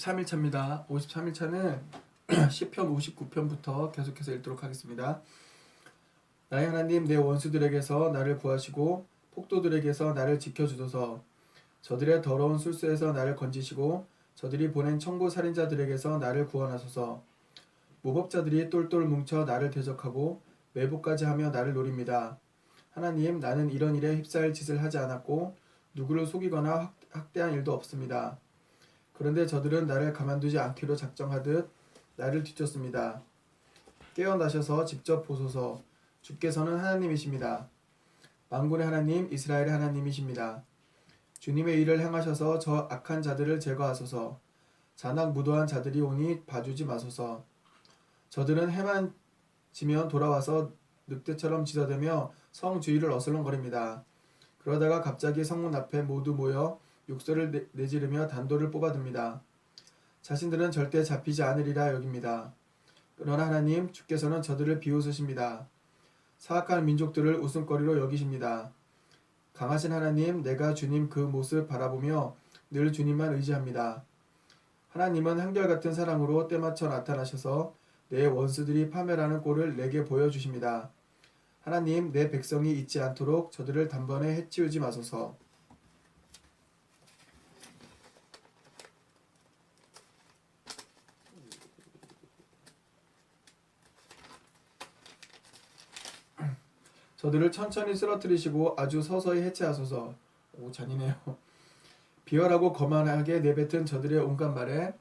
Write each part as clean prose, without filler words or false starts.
53일차입니다. 53일차는 시편 59편부터 계속해서 읽도록 하겠습니다. 나의 하나님, 내 원수들에게서 나를 구하시고 폭도들에게서 나를 지켜주소서. 저들의 더러운 술수에서 나를 건지시고 저들이 보낸 청부 살인자들에게서 나를 구원하소서. 무법자들이 똘똘 뭉쳐 나를 대적하고 매복까지 하며 나를 노립니다. 하나님, 나는 이런 일에 휩싸일 짓을 하지 않았고 누구를 속이거나 학대한 일도 없습니다. 그런데 저들은 나를 가만두지 않기로 작정하듯 나를 뒤쫓습니다. 깨어나셔서 직접 보소서. 주께서는 하나님이십니다. 만군의 하나님, 이스라엘의 하나님이십니다. 주님의 일을 행하셔서 저 악한 자들을 제거하소서. 잔악무도한 자들이 오니 봐주지 마소서. 저들은 해만 지면 돌아와서 늑대처럼 짖어대며 성 주위를 어슬렁거립니다. 그러다가 갑자기 성문 앞에 모두 모여 욕설을 내지르며 단도를 뽑아듭니다. 자신들은 절대 잡히지 않으리라 여깁니다. 그러나 하나님, 주께서는 저들을 비웃으십니다. 사악한 민족들을 웃음거리로 여기십니다. 강하신 하나님, 내가 주님 그 모습 바라보며 늘 주님만 의지합니다. 하나님은 한결같은 사랑으로 때맞춰 나타나셔서 내 원수들이 파멸하는 꼴을 내게 보여주십니다. 하나님, 내 백성이 잊지 않도록 저들을 단번에 해치우지 마소서. 저들을 천천히 쓰러뜨리시고 아주 서서히 해체하소서. 오, 잔인해요. 비열하고 거만하게 내뱉은 저들의 온갖 말에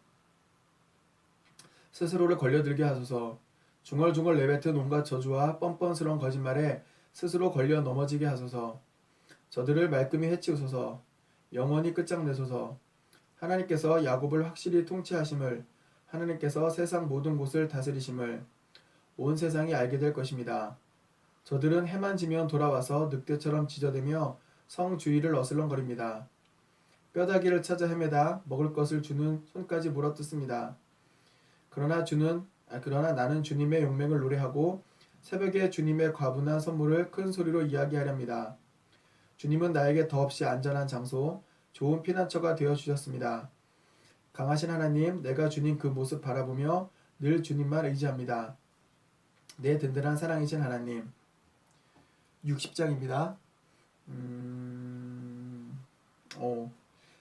스스로를 걸려들게 하소서. 중얼중얼 내뱉은 온갖 저주와 뻔뻔스러운 거짓말에 스스로 걸려 넘어지게 하소서. 저들을 말끔히 해치우소서. 영원히 끝장내소서. 하나님께서 야곱을 확실히 통치하심을, 하나님께서 세상 모든 곳을 다스리심을 온 세상이 알게 될 것입니다. 저들은 해만 지면 돌아와서 늑대처럼 짖어대며 성 주위를 어슬렁거립니다. 뼈다귀를 찾아 헤매다 먹을 것을 주는 손까지 물어뜯습니다. 그러나 나는 주님의 용맹을 노래하고 새벽에 주님의 과분한 선물을 큰 소리로 이야기하렵니다. 주님은 나에게 더없이 안전한 장소, 좋은 피난처가 되어주셨습니다. 강하신 하나님, 내가 주님 그 모습 바라보며 늘 주님만 의지합니다. 내 든든한 사랑이신 하나님. 60장입니다.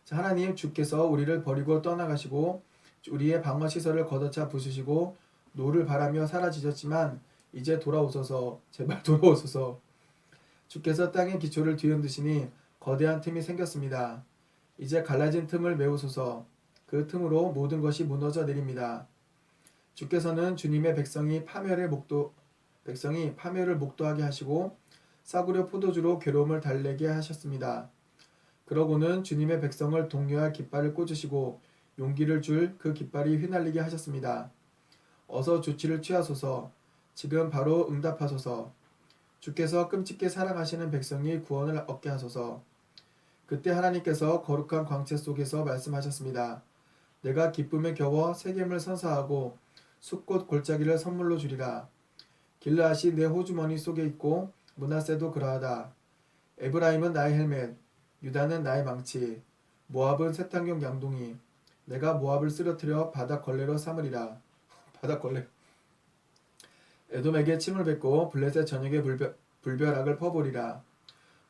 자, 하나님, 주께서 우리를 버리고 떠나가시고 우리의 방어시설을 걷어차 부수시고 노를 바라며 사라지셨지만 이제 돌아오소서. 제발 돌아오소서. 주께서 땅의 기초를 뒤흔드시니 거대한 틈이 생겼습니다. 이제 갈라진 틈을 메우소서. 그 틈으로 모든 것이 무너져 내립니다. 주께서는 주님의 백성이 파멸을 목도하게 하시고 싸구려 포도주로 괴로움을 달래게 하셨습니다. 그러고는 주님의 백성을 독려할 깃발을 꽂으시고 용기를 줄 그 깃발이 휘날리게 하셨습니다. 어서 조치를 취하소서. 지금 바로 응답하소서. 주께서 끔찍게 사랑하시는 백성이 구원을 얻게 하소서. 그때 하나님께서 거룩한 광채 속에서 말씀하셨습니다. 내가 기쁨에 겨워 세겜을 선사하고 숲꽃 골짜기를 선물로 주리라. 길르앗이 내 호주머니 속에 있고 므낫세도 그러하다. 에브라임은 나의 헬멧, 유다는 나의 망치, 모압은 세탄경 양동이. 내가 모압을 쓰러뜨려 바다 걸레로 삼으리라. 바다 걸레. 에돔에게 침을 뱉고 블레셋 전역에 불벼락을 퍼부리라.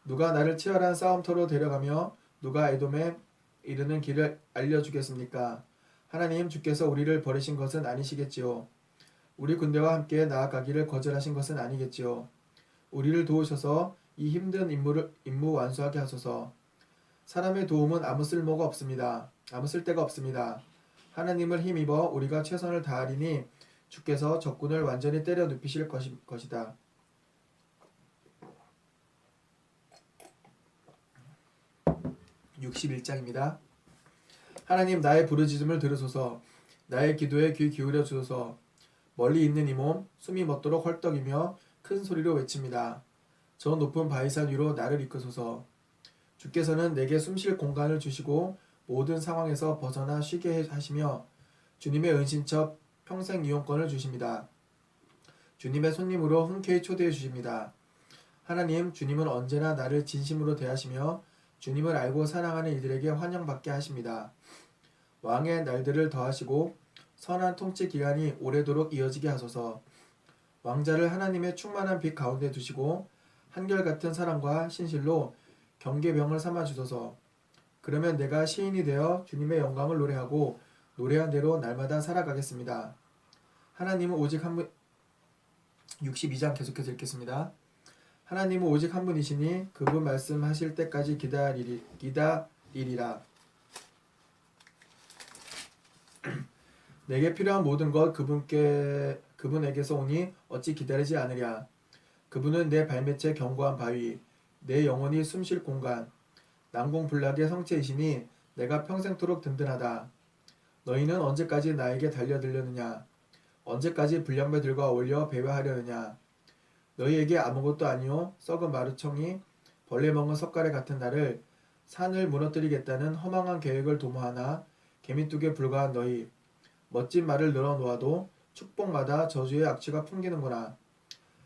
누가 나를 치열한 싸움터로 데려가며 누가 에돔에 이르는 길을 알려주겠습니까? 하나님, 주께서 우리를 버리신 것은 아니시겠지요. 우리 군대와 함께 나아가기를 거절하신 것은 아니겠지요. 우리를 도우셔서 이 힘든 임무 완수하게 하소서. 사람의 도움은 아무 쓸데가 없습니다. 하나님을 힘입어 우리가 최선을 다하리니 주께서 적군을 완전히 때려 눕히실 것이다. (61장입니다) 하나님, 나의 부르짖음을 들으소서. 나의 기도에 귀 기울여 주소서. 멀리 있는 이 몸 숨이 멎도록 헐떡이며 큰 소리로 외칩니다. 저 높은 바위산 위로 나를 이끄소서. 주께서는 내게 숨쉴 공간을 주시고 모든 상황에서 벗어나 쉬게 하시며 주님의 은신처 평생 이용권을 주십니다. 주님의 손님으로 흔쾌히 초대해 주십니다. 하나님, 주님은 언제나 나를 진심으로 대하시며 주님을 알고 사랑하는 이들에게 환영받게 하십니다. 왕의 날들을 더하시고 선한 통치 기간이 오래도록 이어지게 하소서. 왕자를 하나님의 충만한 빛 가운데 두시고 한결같은 사랑과 신실로 경계병을 삼아 주소서. 그러면 내가 시인이 되어 주님의 영광을 노래하고 노래한 대로 날마다 살아가겠습니다. 하나님은 오직 한 분, 62장 계속해서 읽겠습니다. 하나님은 오직 한 분이시니 그분 말씀하실 때까지 기다리리라. 내게 필요한 모든 것 그분에게서 오니 어찌 기다리지 않으랴. 그분은 내 발밑에 견고한 바위, 내 영혼이 숨쉴 공간, 난공불락의 성체이시니 내가 평생토록 든든하다. 너희는 언제까지 나에게 달려들려느냐? 언제까지 불량배들과 어울려 배회하려느냐? 너희에게 아무것도 아니요 썩은 마루청이 벌레 먹은 석가래 같은 나를 산을 무너뜨리겠다는 허망한 계획을 도모하나 개미뚝에 불과한 너희 멋진 말을 늘어놓아도 축복마다 저주의 악취가 풍기는구나.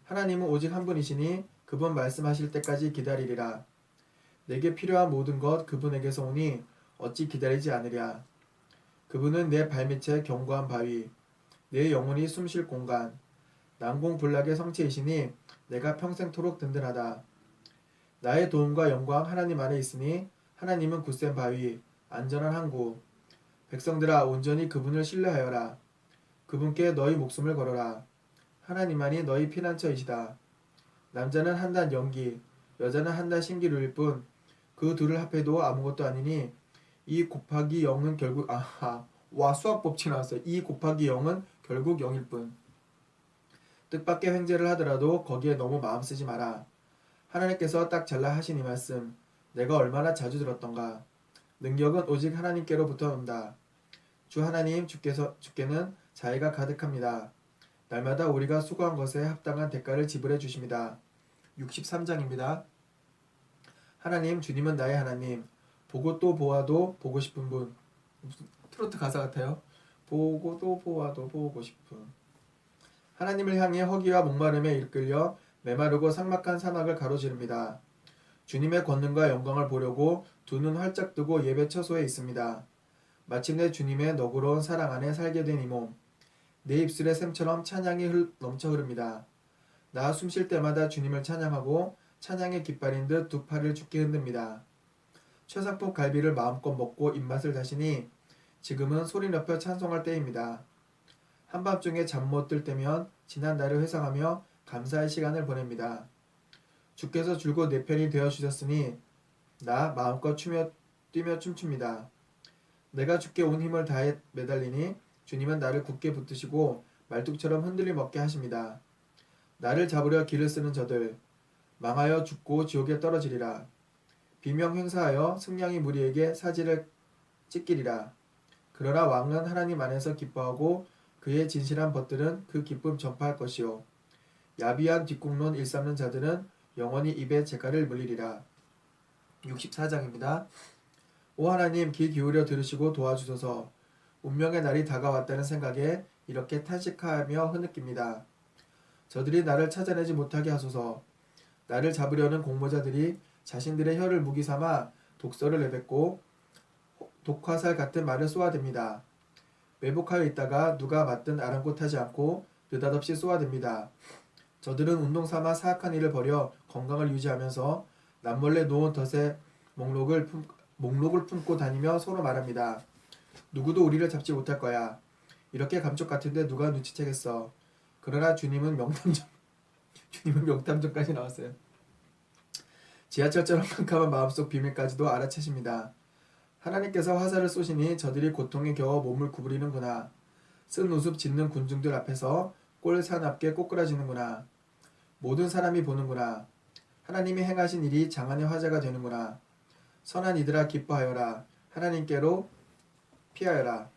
하나님은 오직 한 분이시니 그분 말씀하실 때까지 기다리리라. 내게 필요한 모든 것 그분에게서 오니 어찌 기다리지 않으랴. 그분은 내 발밑에 견고한 바위, 내 영혼이 숨쉴 공간, 난공불락의 성체이시니 내가 평생토록 든든하다. 나의 도움과 영광 하나님 안에 있으니 하나님은 굳센 바위, 안전한 항구. 백성들아 온전히 그분을 신뢰하여라. 그분께 너희 목숨을 걸어라. 하나님만이 너희 피난처이시다. 남자는 한 단 연기, 여자는 한 단 신기루일 뿐 그 둘을 합해도 아무것도 아니니 2 곱하기 0은 결국 수학 법칙 나왔어요. 2 곱하기 0은 결국 0일 뿐. 뜻밖의 횡재를 하더라도 거기에 너무 마음 쓰지 마라. 하나님께서 딱 잘라 하신 이 말씀 내가 얼마나 자주 들었던가. 능력은 오직 하나님께로부터 온다. 주 하나님 주께는 자애가 가득합니다. 날마다 우리가 수고한 것에 합당한 대가를 지불해 주십니다. 63장입니다. 하나님 주님은 나의 하나님. 보고 또 보아도 보고 싶은 분. 무슨 트로트 가사 같아요. 보고 또 보아도 보고 싶은. 하나님을 향해 허기와 목마름에 이끌려 메마르고 삭막한 사막을 가로지릅니다. 주님의 권능과 영광을 보려고 두 눈 활짝 뜨고 예배 처소에 있습니다. 마침내 주님의 너그러운 사랑 안에 살게 된 이 몸. 내 입술의 샘처럼 찬양이 넘쳐 흐릅니다. 나 숨 쉴 때마다 주님을 찬양하고 찬양의 깃발인 듯 두 팔을 주께 흔듭니다. 최상품 갈비를 마음껏 먹고 입맛을 다시니 지금은 소리 높여 찬송할 때입니다. 한밤중에 잠 못 들 때면 지난 날을 회상하며 감사의 시간을 보냅니다. 주께서 줄곧 내 편이 되어 주셨으니 나 마음껏 뛰며 춤춥니다. 내가 주께 온 힘을 다해 매달리니 주님은 나를 굳게 붙드시고 말뚝처럼 흔들림 없게 하십니다. 나를 잡으려 길을 쓰는 저들 망하여 죽고 지옥에 떨어지리라. 비명 행사하여 승냥이 무리에게 사지를 찢기리라. 그러나 왕은 하나님 안에서 기뻐하고 그의 진실한 벗들은 그 기쁨 전파할 것이요 야비한 뒷공론 일삼는 자들은 영원히 입에 재갈을 물리리라. 64장입니다. 오 하나님 귀 기울여 들으시고 도와주소서. 운명의 날이 다가왔다는 생각에 이렇게 탄식하며 흐느낍니다. 저들이 나를 찾아내지 못하게 하소서. 나를 잡으려는 공모자들이 자신들의 혀를 무기 삼아 독서를 내뱉고 독화살 같은 말을 쏘아댑니다. 매복하여 있다가 누가 맞든 아랑곳하지 않고 느닷없이 쏘아댑니다. 저들은 운동 삼아 사악한 일을 벌여 건강을 유지하면서 남몰래 놓은 덫에 목록을 품고 다니며 서로 말합니다. 누구도 우리를 잡지 못할 거야. 이렇게 감쪽 같은데 누가 눈치채겠어. 그러나 주님은 명탐정까지 나왔어요. 지하철처럼 캄캄한 마음속 비밀까지도 알아채십니다. 하나님께서 화살을 쏘시니 저들이 고통에 겨워 몸을 구부리는구나. 쓴 우습 짓는 군중들 앞에서 꼴 사납게 꼬꾸라지는구나. 모든 사람이 보는구나. 하나님이 행하신 일이 장안의 화제가 되는구나. 선한 이들아 기뻐하여라. 하나님께로 피하여라.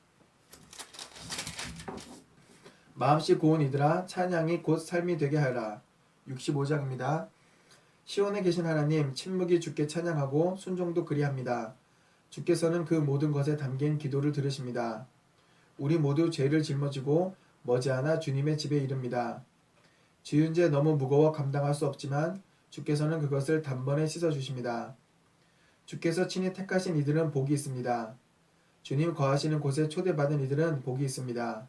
마음씨 고운 이들아 찬양이 곧 삶이 되게 하여라. 65장입니다. 시온에 계신 하나님 침묵이 주께 찬양하고 순종도 그리합니다. 주께서는 그 모든 것에 담긴 기도를 들으십니다. 우리 모두 죄를 짊어지고 머지않아 주님의 집에 이릅니다. 지은 죄 너무 무거워 감당할 수 없지만 주께서는 그것을 단번에 씻어주십니다. 주께서 친히 택하신 이들은 복이 있습니다. 주님 거하시는 곳에 초대받은 이들은 복이 있습니다.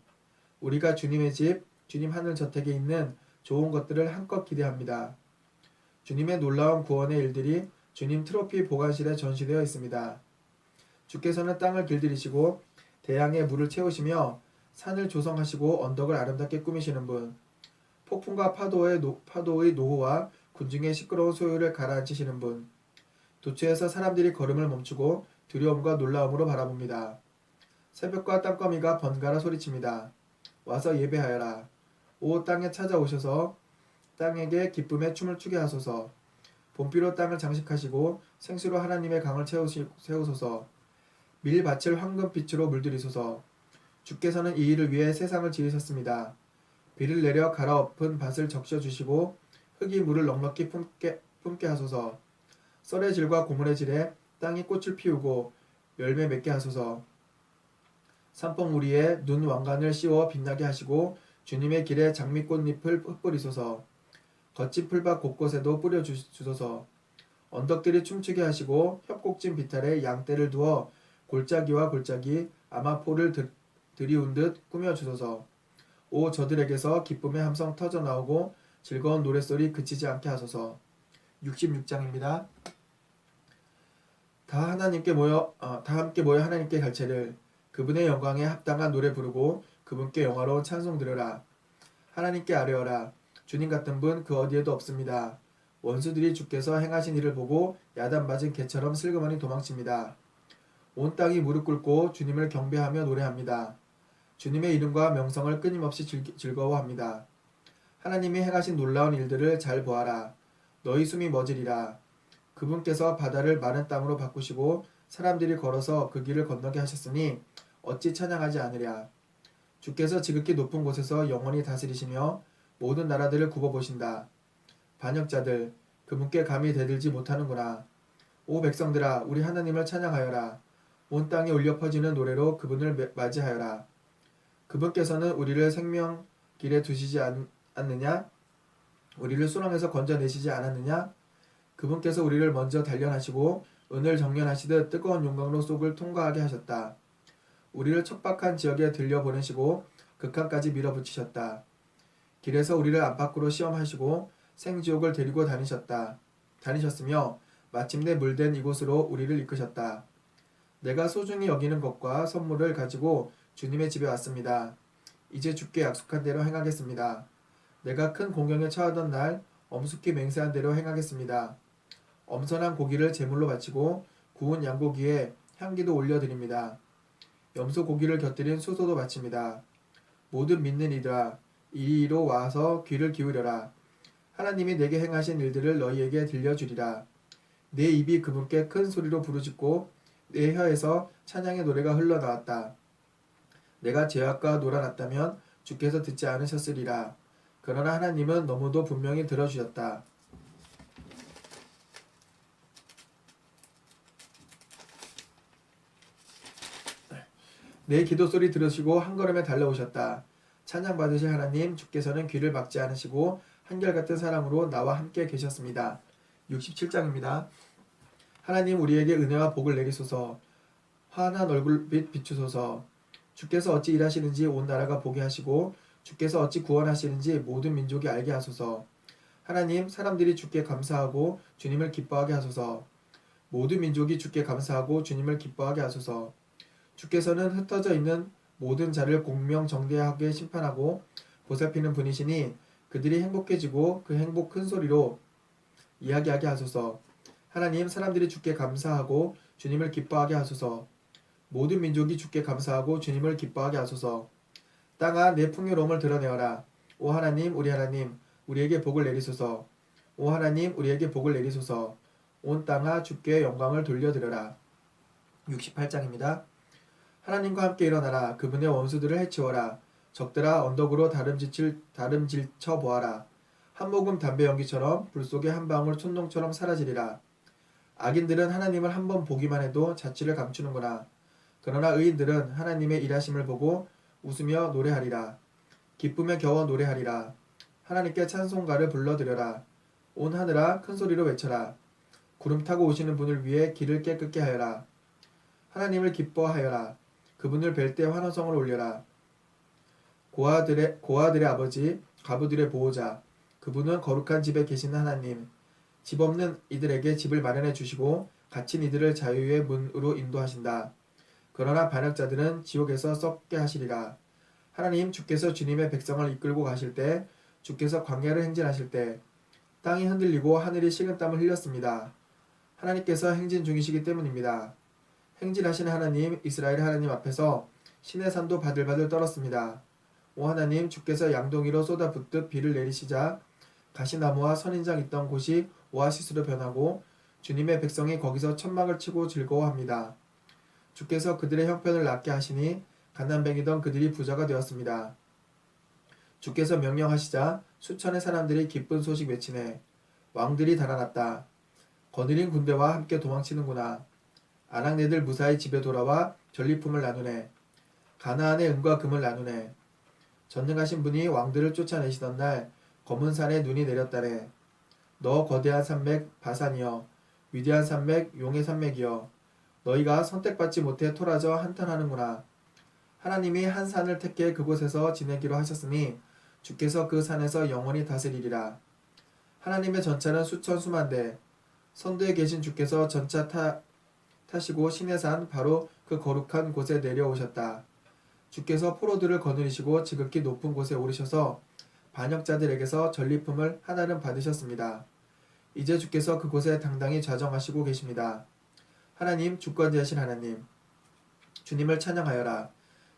우리가 주님의 집, 주님 하늘 저택에 있는 좋은 것들을 한껏 기대합니다. 주님의 놀라운 구원의 일들이 주님 트로피 보관실에 전시되어 있습니다. 주께서는 땅을 길들이시고 대양에 물을 채우시며 산을 조성하시고 언덕을 아름답게 꾸미시는 분, 폭풍과 파도의 노호와 군중의 시끄러운 소요를 가라앉히시는 분, 도처에서 사람들이 걸음을 멈추고 두려움과 놀라움으로 바라봅니다. 새벽과 땅거미가 번갈아 소리칩니다. 와서 예배하여라. 오 땅에 찾아오셔서 땅에게 기쁨의 춤을 추게 하소서. 봄비로 땅을 장식하시고 생수로 하나님의 강을 세우소서. 밀밭을 황금빛으로 물들이소서. 주께서는 이 일을 위해 세상을 지으셨습니다. 비를 내려 갈아엎은 밭을 적셔주시고 흙이 물을 넉넉히 품게 하소서. 썰의 질과 고물의 질에 땅이 꽃을 피우고 열매 맺게 하소서. 산봉우리에 눈 왕관을 씌워 빛나게 하시고 주님의 길에 장미꽃잎을 흩뿌리소서. 거친 풀밭 곳곳에도 뿌려주소서. 언덕들이 춤추게 하시고 협곡진 비탈에 양떼를 두어 골짜기와 골짜기 아마포를 들이운 듯 꾸며주소서. 오 저들에게서 기쁨의 함성 터져나오고 즐거운 노랫소리 그치지 않게 하소서. 66장입니다. 다 함께 모여 하나님께 갈채를 그분의 영광에 합당한 노래 부르고 그분께 영화로운 찬송 들으라. 하나님께 아뢰어라. 주님 같은 분 그 어디에도 없습니다. 원수들이 주께서 행하신 일을 보고 야단맞은 개처럼 슬그머니 도망칩니다. 온 땅이 무릎 꿇고 주님을 경배하며 노래합니다. 주님의 이름과 명성을 끊임없이 즐거워합니다. 하나님이 행하신 놀라운 일들을 잘 보아라. 너희 숨이 멎으리라. 그분께서 바다를 마른 땅으로 바꾸시고 사람들이 걸어서 그 길을 건너게 하셨으니 어찌 찬양하지 않으랴. 주께서 지극히 높은 곳에서 영원히 다스리시며 모든 나라들을 굽어보신다. 반역자들 그분께 감히 대들지 못하는구나. 오 백성들아 우리 하나님을 찬양하여라. 온 땅에 울려 퍼지는 노래로 그분을 맞이하여라. 그분께서는 우리를 생명길에 두시지 않느냐? 우리를 수렁에서 건져내시지 않았느냐? 그분께서 우리를 먼저 단련하시고 은을 정련하시듯 뜨거운 용광로 속을 통과하게 하셨다. 우리를 척박한 지역에 들려보내시고 극한까지 밀어붙이셨다. 길에서 우리를 안팎으로 시험하시고 생지옥을 데리고 다니셨으며 마침내 물된 이곳으로 우리를 이끄셨다. 내가 소중히 여기는 것과 선물을 가지고 주님의 집에 왔습니다. 이제 주께 약속한 대로 행하겠습니다. 내가 큰 공경에 처하던 날 엄숙히 맹세한 대로 행하겠습니다. 엄선한 고기를 제물로 바치고 구운 양고기에 향기도 올려드립니다. 염소 고기를 곁들인 수소도 바칩니다. 모든 믿는 이들아 이리로 와서 귀를 기울여라. 하나님이 내게 행하신 일들을 너희에게 들려주리라. 내 입이 그분께 큰 소리로 부르짖고 내 혀에서 찬양의 노래가 흘러나왔다. 내가 죄악과 놀아났다면 주께서 듣지 않으셨으리라. 그러나 하나님은 너무도 분명히 들어주셨다. 내 기도소리 들으시고 한걸음에 달려오셨다. 찬양받으실 하나님 주께서는 귀를 막지 않으시고 한결같은 사랑으로 나와 함께 계셨습니다. 67장입니다. 하나님 우리에게 은혜와 복을 내리소서. 환한 얼굴빛 비추소서. 주께서 어찌 일하시는지 온 나라가 보게 하시고 주께서 어찌 구원하시는지 모든 민족이 알게 하소서. 하나님 사람들이 주께 감사하고 주님을 기뻐하게 하소서. 모든 민족이 주께 감사하고 주님을 기뻐하게 하소서. 주께서는 흩어져 있는 모든 자를 공명정대하게 심판하고 보살피는 분이시니 그들이 행복해지고 그 행복 큰 소리로 이야기하게 하소서. 하나님 사람들이 주께 감사하고 주님을 기뻐하게 하소서. 모든 민족이 주께 감사하고 주님을 기뻐하게 하소서. 땅아 내 풍요로움을 드러내어라. 오 하나님 우리 하나님 우리에게 복을 내리소서. 오 하나님 우리에게 복을 내리소서. 온 땅아 주께 영광을 돌려드려라. 68장입니다. 하나님과 함께 일어나라. 그분의 원수들을 해치워라. 적들아 언덕으로 다름질쳐 보아라. 한 모금 담배 연기처럼 불 속에 한 방울 촛농처럼 사라지리라. 악인들은 하나님을 한번 보기만 해도 자취를 감추는구나. 그러나 의인들은 하나님의 일하심을 보고 웃으며 노래하리라. 기쁨에 겨워 노래하리라. 하나님께 찬송가를 불러드려라. 온 하늘아 큰 소리로 외쳐라. 구름 타고 오시는 분을 위해 길을 깨끗게 하여라. 하나님을 기뻐하여라. 그분을 뵐 때 환호성을 올려라. 고아들의 아버지, 가부들의 보호자, 그분은 거룩한 집에 계시는 하나님, 집 없는 이들에게 집을 마련해 주시고 갇힌 이들을 자유의 문으로 인도하신다. 그러나 반역자들은 지옥에서 썩게 하시리라. 하나님, 주께서 주님의 백성을 이끌고 가실 때, 주께서 광야를 행진하실 때 땅이 흔들리고 하늘이 식은땀을 흘렸습니다. 하나님께서 행진 중이시기 때문입니다. 행진하시는 하나님, 이스라엘 하나님 앞에서 신의 산도 바들바들 떨었습니다. 오 하나님, 주께서 양동이로 쏟아붓듯 비를 내리시자 가시나무와 선인장 있던 곳이 오아시스로 변하고 주님의 백성이 거기서 천막을 치고 즐거워합니다. 주께서 그들의 형편을 낫게 하시니 가난뱅이던 그들이 부자가 되었습니다. 주께서 명령하시자 수천의 사람들이 기쁜 소식 외치네. 왕들이 달아났다. 거느린 군대와 함께 도망치는구나. 아낙네들 무사히 집에 돌아와 전리품을 나누네. 가나안의 은과 금을 나누네. 전능하신 분이 왕들을 쫓아내시던 날 검은 산에 눈이 내렸다네. 너 거대한 산맥 바산이여, 위대한 산맥 용의 산맥이여, 너희가 선택받지 못해 토라져 한탄하는구나. 하나님이 한 산을 택해 그곳에서 지내기로 하셨으니 주께서 그 산에서 영원히 다스리리라. 하나님의 전차는 수천 수만대, 선두에 계신 주께서 전차 타시고 신의 산 바로 그 거룩한 곳에 내려오셨다. 주께서 포로들을 거느리시고 지극히 높은 곳에 오르셔서 반역자들에게서 전리품을 하나는 받으셨습니다. 이제 주께서 그곳에 당당히 좌정하시고 계십니다. 하나님, 주권자이신 하나님, 주님을 찬양하여라.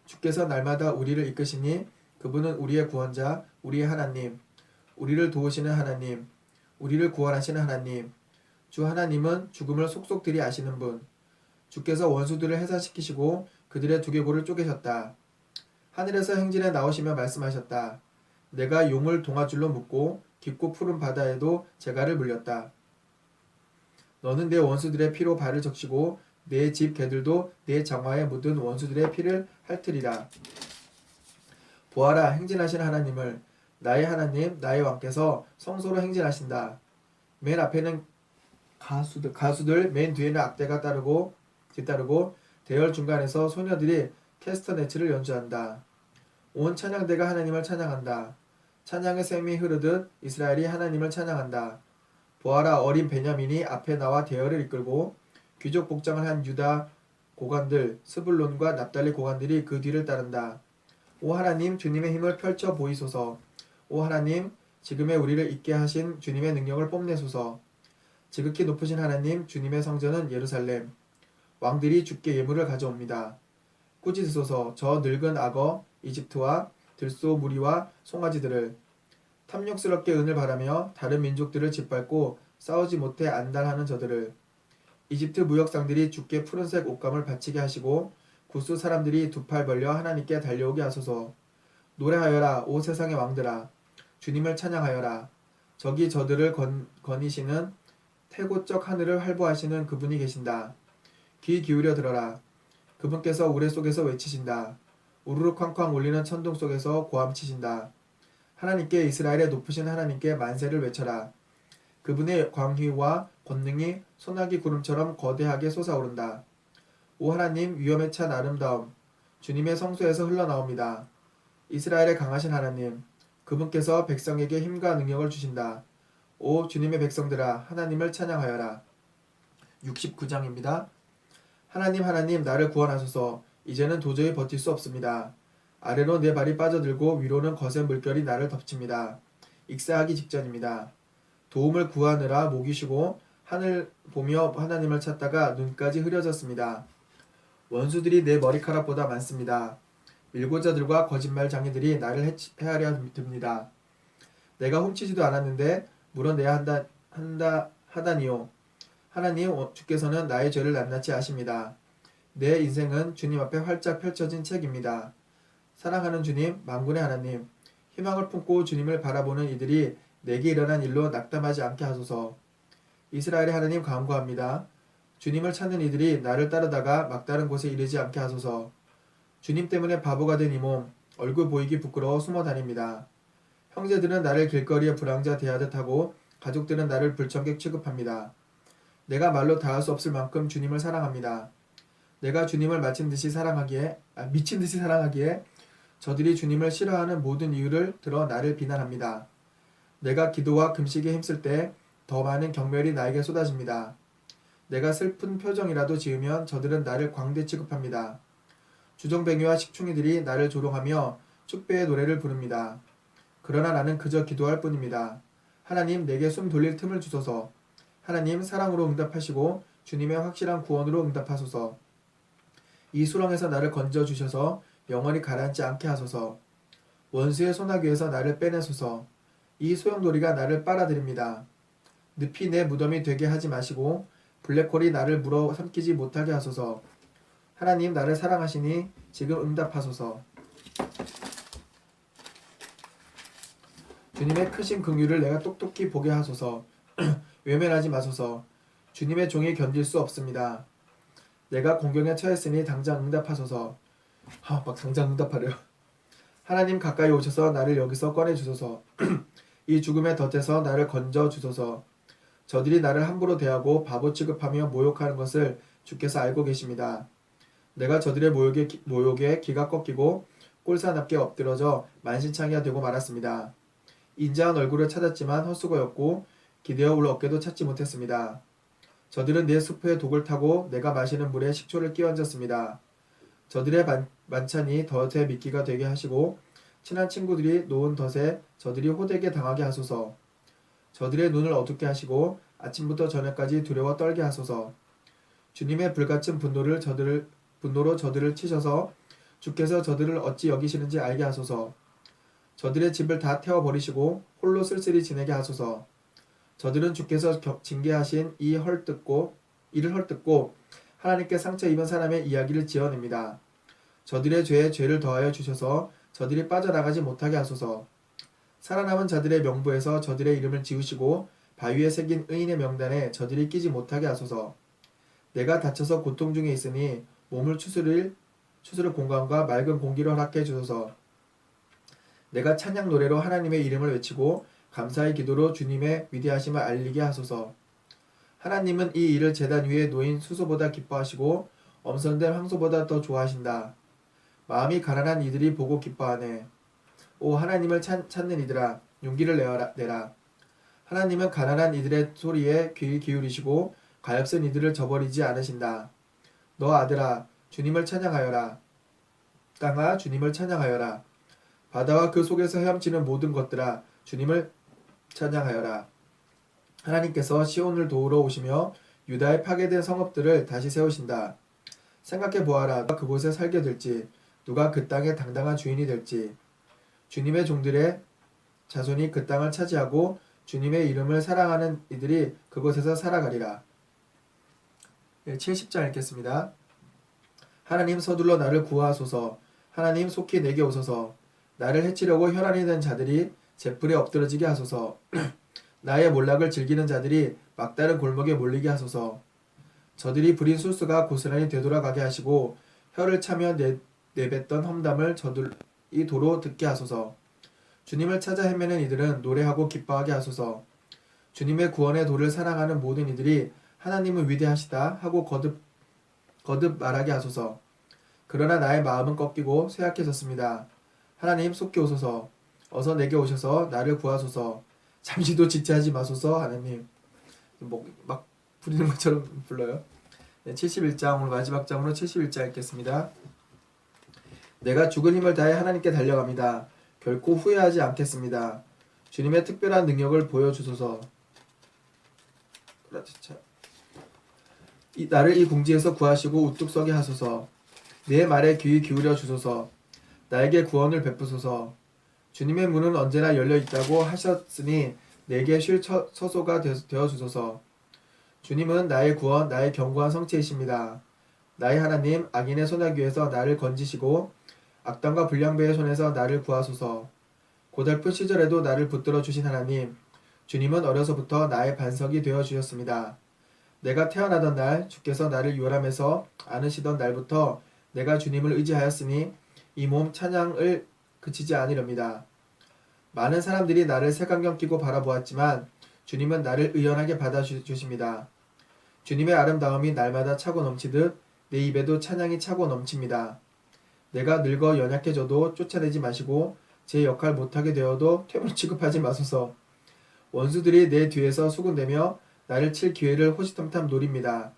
주께서 날마다 우리를 이끄시니 그분은 우리의 구원자, 우리의 하나님, 우리를 도우시는 하나님, 우리를 구원하시는 하나님. 주 하나님은 죽음을 속속들이 아시는 분. 주께서 원수들을 해산시키시고 그들의 두개골을 쪼개셨다. 하늘에서 행진에 나오시며 말씀하셨다. 내가 용을 동아줄로 묶고 깊고 푸른 바다에도 재갈을 물렸다. 너는 내 원수들의 피로 발을 적시고 내 집 개들도 내 장화에 묻은 원수들의 피를 핥으리라. 보아라, 행진하신 하나님을, 나의 하나님, 나의 왕께서 성소로 행진하신다. 맨 앞에는 가수들, 맨 뒤에는 악대가 뒤따르고 대열 중간에서 소녀들이 캐스터네츠를 연주한다. 온 찬양대가 하나님을 찬양한다. 찬양의 샘이 흐르듯 이스라엘이 하나님을 찬양한다. 보아라, 어린 베냐민이 앞에 나와 대열을 이끌고 귀족 복장을 한 유다 고관들, 스불론과 납달리 고관들이 그 뒤를 따른다. 오 하나님, 주님의 힘을 펼쳐 보이소서. 오 하나님, 지금의 우리를 있게 하신 주님의 능력을 뽐내소서. 지극히 높으신 하나님, 주님의 성전은 예루살렘. 왕들이 주께 예물을 가져옵니다. 꾸짖으소서. 저 늙은 악어 이집트와 들소 무리와 송아지들을, 탐욕스럽게 은을 바라며 다른 민족들을 짓밟고 싸우지 못해 안달하는 저들을. 이집트 무역상들이 주께 푸른색 옷감을 바치게 하시고 구스 사람들이 두 팔 벌려 하나님께 달려오게 하소서. 노래하여라, 오 세상의 왕들아. 주님을 찬양하여라. 저기 저들을 거니시는 태고적 하늘을 활보하시는 그분이 계신다. 귀 기울여 들어라. 그분께서 우레 속에서 외치신다. 우르르 쾅쾅 울리는 천둥 속에서 고함치신다. 하나님께, 이스라엘의 높으신 하나님께 만세를 외쳐라. 그분의 광휘와 권능이 소나기 구름처럼 거대하게 솟아오른다. 오 하나님, 위엄에 찬 아름다움, 주님의 성소에서 흘러나옵니다. 이스라엘의 강하신 하나님, 그분께서 백성에게 힘과 능력을 주신다. 오 주님의 백성들아, 하나님을 찬양하여라. 69장입니다. 하나님, 하나님, 나를 구원하소서. 이제는 도저히 버틸 수 없습니다. 아래로 내 발이 빠져들고 위로는 거센 물결이 나를 덮칩니다. 익사하기 직전입니다. 도움을 구하느라 목이 쉬고 하늘 보며 하나님을 찾다가 눈까지 흐려졌습니다. 원수들이 내 머리카락보다 많습니다. 밀고자들과 거짓말장이들이 나를 해하려 듭니다. 내가 훔치지도 않았는데 물어내야 하다니요. 하나님, 주께서는 나의 죄를 낱낱이 아십니다. 내 인생은 주님 앞에 활짝 펼쳐진 책입니다. 사랑하는 주님, 만군의 하나님, 희망을 품고 주님을 바라보는 이들이 내게 일어난 일로 낙담하지 않게 하소서. 이스라엘의 하나님, 간구합니다. 주님을 찾는 이들이 나를 따르다가 막다른 곳에 이르지 않게 하소서. 주님 때문에 바보가 된 이 몸, 얼굴 보이기 부끄러워 숨어 다닙니다. 형제들은 나를 길거리에 불황자 대하듯 하고 가족들은 나를 불청객 취급합니다. 내가 말로 다할 수 없을 만큼 주님을 사랑합니다. 내가 주님을 미친 듯이 사랑하기에 저들이 주님을 싫어하는 모든 이유를 들어 나를 비난합니다. 내가 기도와 금식에 힘쓸 때 더 많은 경멸이 나에게 쏟아집니다. 내가 슬픈 표정이라도 지으면 저들은 나를 광대 취급합니다. 주정뱅이와 식충이들이 나를 조롱하며 축배의 노래를 부릅니다. 그러나 나는 그저 기도할 뿐입니다. 하나님, 내게 숨 돌릴 틈을 주소서. 하나님, 사랑으로 응답하시고 주님의 확실한 구원으로 응답하소서. 이 수렁에서 나를 건져 주셔서 영원히 가라앉지 않게 하소서. 원수의 소나기에서 나를 빼내소서. 이 소용돌이가 나를 빨아들입니다. 늪이 내 무덤이 되게 하지 마시고 블랙홀이 나를 물어 삼키지 못하게 하소서. 하나님, 나를 사랑하시니 지금 응답하소서. 주님의 크신 긍휼을 내가 똑똑히 보게 하소서. 외면하지 마소서. 주님의 종이 견딜 수 없습니다. 내가 공경에 처했으니 당장 응답하소서. 막 당장 응답하래요. 하나님, 가까이 오셔서 나를 여기서 꺼내주소서. 이 죽음의 덫에서 나를 건져 주소서. 저들이 나를 함부로 대하고 바보 취급하며 모욕하는 것을 주께서 알고 계십니다. 내가 저들의 모욕에 기가 꺾이고 꼴사납게 엎드러져 만신창이가 되고 말았습니다. 인자한 얼굴을 찾았지만 헛수고였고 기대어 올 어깨도 찾지 못했습니다. 저들은 내 수프에 독을 타고 내가 마시는 물에 식초를 끼얹었습니다. 저들의 만찬이 덫에 미끼가 되게 하시고 친한 친구들이 놓은 덫에 저들이 호되게 당하게 하소서. 저들의 눈을 어둡게 하시고 아침부터 저녁까지 두려워 떨게 하소서. 주님의 불같은 분노로 저들을 치셔서 주께서 저들을 어찌 여기시는지 알게 하소서. 저들의 집을 다 태워버리시고 홀로 쓸쓸히 지내게 하소서. 저들은 주께서 징계하신 이를 헐뜯고 하나님께 상처 입은 사람의 이야기를 지어냅니다. 저들의 죄에 죄를 더하여 주셔서 저들이 빠져나가지 못하게 하소서. 살아남은 자들의 명부에서 저들의 이름을 지우시고 바위에 새긴 의인의 명단에 저들이 끼지 못하게 하소서. 내가 다쳐서 고통 중에 있으니 몸을 추스를 공간과 맑은 공기를 허락해 주소서. 내가 찬양 노래로 하나님의 이름을 외치고 감사의 기도로 주님의 위대하심을 알리게 하소서. 하나님은 이 일을 제단 위에 놓인 수소보다 기뻐하시고 엄선된 황소보다 더 좋아하신다. 마음이 가난한 이들이 보고 기뻐하네. 오 하나님을 찾는 이들아, 용기를 내라. 하나님은 가난한 이들의 소리에 귀 기울이시고 가엾은 이들을 저버리지 않으신다. 너 아들아, 주님을 찬양하여라. 땅아, 주님을 찬양하여라. 바다와 그 속에서 헤엄치는 모든 것들아, 주님을 찬양하여라. 하나님께서 시온을 도우러 오시며 유다의 파괴된 성읍들을 다시 세우신다. 생각해 보아라. 누가 그곳에 살게 될지, 누가 그 땅의 당당한 주인이 될지. 주님의 종들의 자손이 그 땅을 차지하고 주님의 이름을 사랑하는 이들이 그곳에서 살아가리라. 70장 읽겠습니다. 하나님, 서둘러 나를 구하소서. 하나님, 속히 내게 오소서. 나를 해치려고 혈안이 된 자들이 제풀에 엎드러지게 하소서. 나의 몰락을 즐기는 자들이 막다른 골목에 몰리게 하소서. 저들이 부린 술수가 고스란히 되돌아가게 하시고 혀를 차며 내뱉던 험담을 저들이 도로 듣게 하소서. 주님을 찾아 헤매는 이들은 노래하고 기뻐하게 하소서. 주님의 구원의 도를 사랑하는 모든 이들이 하나님은 위대하시다 하고 거듭 말하게 하소서. 그러나 나의 마음은 꺾이고 쇠약해졌습니다. 하나님, 속히 오소서. 어서 내게 오셔서 나를 구하소서. 잠시도 지체하지 마소서. 하나님. 막 부리는 것처럼 불러요. 71장, 오늘 마지막 장으로 71장 읽겠습니다. 내가 죽은 힘을 다해 하나님께 달려갑니다. 결코 후회하지 않겠습니다. 주님의 특별한 능력을 보여주소서. 나를 이 궁지에서 구하시고 우뚝 서게 하소서. 내 말에 귀 기울여 주소서. 나에게 구원을 베푸소서. 주님의 문은 언제나 열려 있다고 하셨으니 내게 쉴 처소가 되어 주소서. 주님은 나의 구원, 나의 견고한 성체이십니다. 나의 하나님, 악인의 소나기에서 나를 건지시고 악당과 불량배의 손에서 나를 구하소서. 고달픈 시절에도 나를 붙들어 주신 하나님, 주님은 어려서부터 나의 반석이 되어 주셨습니다. 내가 태어나던 날 주께서 나를 유월함에서 안으시던 날부터 내가 주님을 의지하였으니 이 몸 찬양을 그치지 않으렵니다. 많은 사람들이 나를 색안경 끼고 바라보았지만 주님은 나를 의연하게 받아주십니다. 주님의 아름다움이 날마다 차고 넘치듯 내 입에도 찬양이 차고 넘칩니다. 내가 늙어 연약해져도 쫓아내지 마시고 제 역할 못하게 되어도 퇴물 취급하지 마소서. 원수들이 내 뒤에서 수군대며 나를 칠 기회를 호시탐탐 노립니다.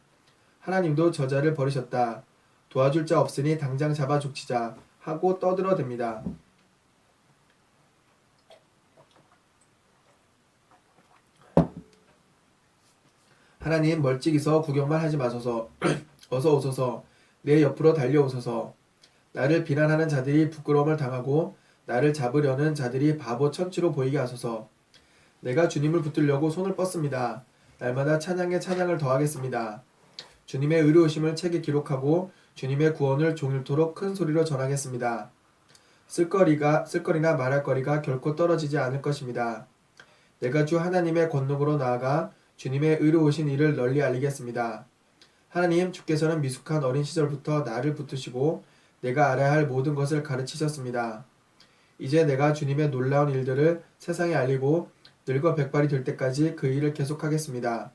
하나님도 저자를 버리셨다. 도와줄 자 없으니 당장 잡아 족치자 하고 떠들어댑니다. 하나님 멀찍이서 구경만 하지 마소서. 어서 오소서. 내 옆으로 달려오소서. 나를 비난하는 자들이 부끄러움을 당하고 나를 잡으려는 자들이 바보 천치로 보이게 하소서. 내가 주님을 붙들려고 손을 뻗습니다. 날마다 찬양에 찬양을 더하겠습니다. 주님의 의로우심을 책에 기록하고 주님의 구원을 종일토록 큰 소리로 전하겠습니다. 쓸거리나 말할 거리가 결코 떨어지지 않을 것입니다. 내가 주 하나님의 권능으로 나아가 주님의 의로우신 일을 널리 알리겠습니다. 하나님, 주께서는 미숙한 어린 시절부터 나를 붙드시고 내가 알아야 할 모든 것을 가르치셨습니다. 이제 내가 주님의 놀라운 일들을 세상에 알리고 늙어 백발이 될 때까지 그 일을 계속하겠습니다.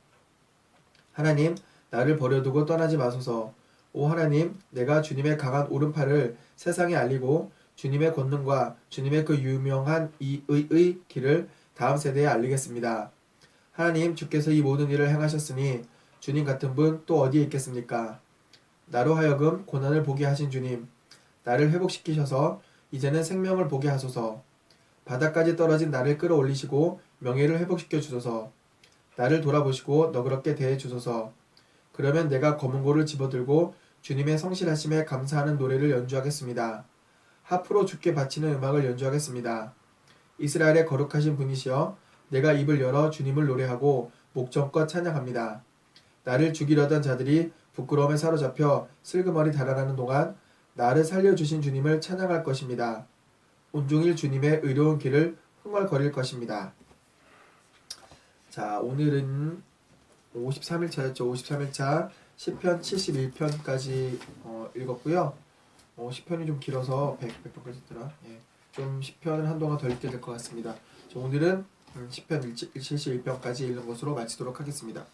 하나님, 나를 버려두고 떠나지 마소서. 오 하나님, 내가 주님의 강한 오른팔을 세상에 알리고 주님의 권능과 주님의 그 유명한 이의 길을 다음 세대에 알리겠습니다. 하나님, 주께서 이 모든 일을 행하셨으니 주님 같은 분 또 어디에 있겠습니까? 나로 하여금 고난을 보게 하신 주님, 나를 회복시키셔서 이제는 생명을 보게 하소서. 바닥까지 떨어진 나를 끌어올리시고 명예를 회복시켜 주소서. 나를 돌아보시고 너그럽게 대해 주소서. 그러면 내가 검은고를 집어들고 주님의 성실하심에 감사하는 노래를 연주하겠습니다. 하프로 주께 바치는 음악을 연주하겠습니다. 이스라엘의 거룩하신 분이시여, 내가 입을 열어 주님을 노래하고 목청껏 찬양합니다. 나를 죽이려던 자들이 부끄러움에 사로잡혀 슬그머니 달아나는 동안 나를 살려주신 주님을 찬양할 것입니다. 온종일 주님의 의로운 길을 흥얼거릴 것입니다. 자, 오늘은 53일차였죠. 53일차 시편 71편까지 읽었고요. 시편이 좀 길어서 100편까지 있더라. 예, 좀 시편을 한동안 더 읽게 될 것 같습니다. 오늘은 시편 71편까지 읽는 것으로 마치도록 하겠습니다.